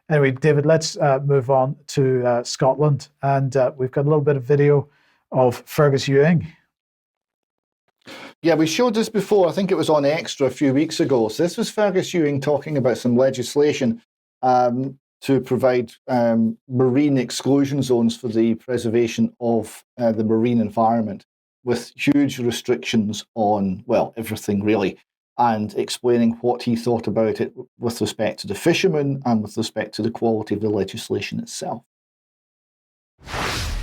Anyway, David, let's move on to Scotland. And we've got a little bit of video of Fergus Ewing. Yeah, we showed this before. I think it was on Extra a few weeks ago. So this was Fergus Ewing talking about some legislation to provide marine exclusion zones for the preservation of the marine environment, with huge restrictions on, well, everything really, and explaining what he thought about it with respect to the fishermen and with respect to the quality of the legislation itself.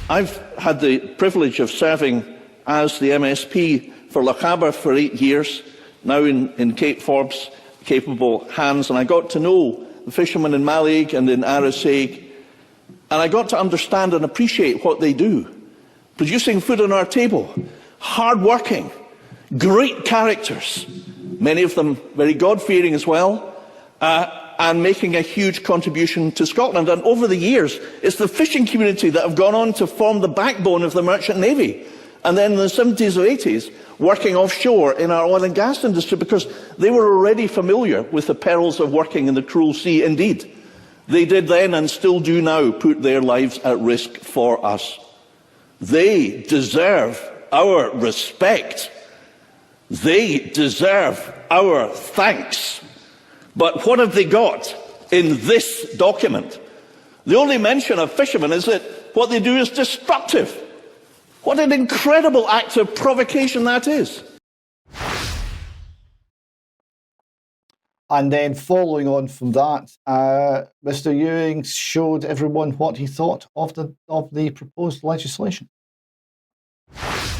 I've had the privilege of serving as the MSP for Lochaber for 8 years, now in Cape Forbes' capable hands, and I got to know the fishermen in Mallaig and in Arisaig, and I got to understand and appreciate what they do. Producing food on our table, hard-working, great characters, many of them very God-fearing as well, and making a huge contribution to Scotland. And over the years, it's the fishing community that have gone on to form the backbone of the merchant navy. And then in the 70s or 80s, working offshore in our oil and gas industry, because they were already familiar with the perils of working in the cruel sea. Indeed, they did then and still do now put their lives at risk for us. They deserve our respect. They deserve our thanks. But what have they got in this document? The only mention of fishermen is that what they do is destructive. What an incredible act of provocation that is. And then following on from that, Mr. Ewing showed everyone what he thought of the proposed legislation.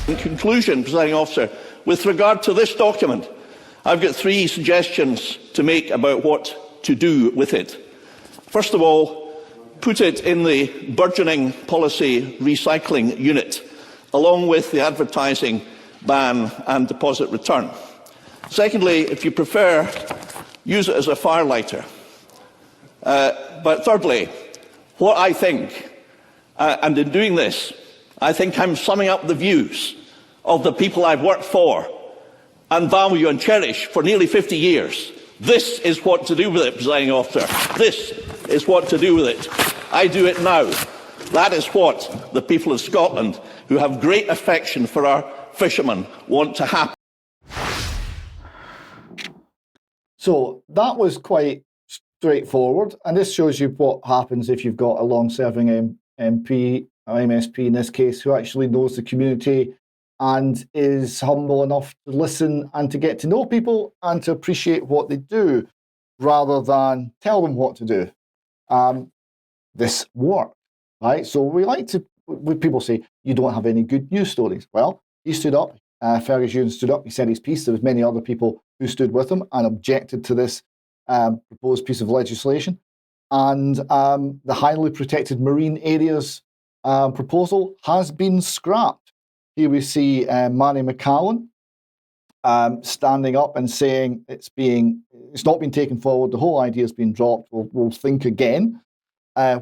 In conclusion, Presiding Officer, with regard to this document, I've got 3 suggestions to make about what to do with it. First of all, put it in the burgeoning policy recycling unit, along with the advertising ban and deposit return. Secondly, if you prefer, use it as a firelighter. But thirdly, what I think, and in doing this, I think I'm summing up the views of the people I've worked for and value and cherish for nearly 50 years. This is what to do with it, Presiding Officer. This is what to do with it. I do it now. That is what the people of Scotland, who have great affection for our fishermen, want to happen. So that was quite straightforward, and this shows you what happens if you've got a long-serving MP, or MSP in this case, who actually knows the community and is humble enough to listen and to get to know people and to appreciate what they do, rather than tell them what to do. This worked, right? So when people say, you don't have any good news stories. Well, he stood up, Fergus Ewing stood up, he said his piece. There was many other people who stood with him and objected to this proposed piece of legislation. And the highly protected marine areas proposal has been scrapped. Here we see Manny McCallan standing up and saying it's not been taken forward, the whole idea has been dropped, we'll think again,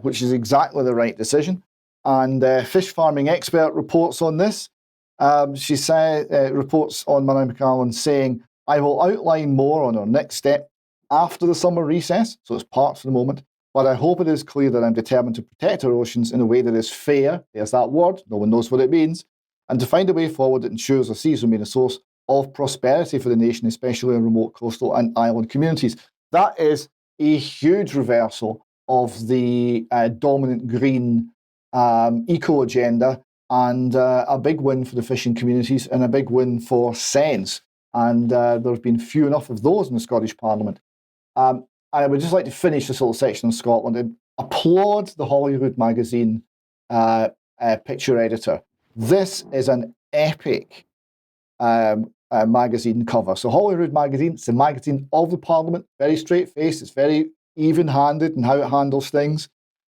which is exactly the right decision. And fish farming expert reports on this. She reports on Manny McCallan saying, I will outline more on our next step after the summer recess, so it's parked for the moment, but I hope it is clear that I'm determined to protect our oceans in a way that is fair, there's that word, no one knows what it means, and to find a way forward that ensures our seas remain a source of prosperity for the nation, especially in remote coastal and island communities. That is a huge reversal of the dominant green eco agenda, and a big win for the fishing communities and a big win for sense. And there have been few enough of those in the Scottish Parliament. I would just like to finish this little section on Scotland and applaud the Holyrood magazine picture editor. This is an epic magazine cover. So Holyrood magazine, it's a magazine of the Parliament, very straight-faced, it's very even-handed in how it handles things.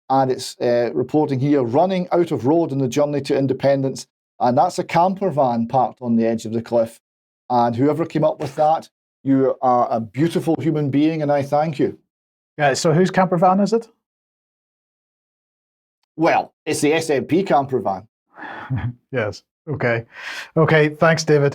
And it's reporting here, running out of road on the journey to independence. And that's a camper van parked on the edge of the cliff. And whoever came up with that, you are a beautiful human being, and I thank you. Yeah, so whose camper van is it? Well, it's the SNP camper van. Yes. Okay. Okay, thanks, David.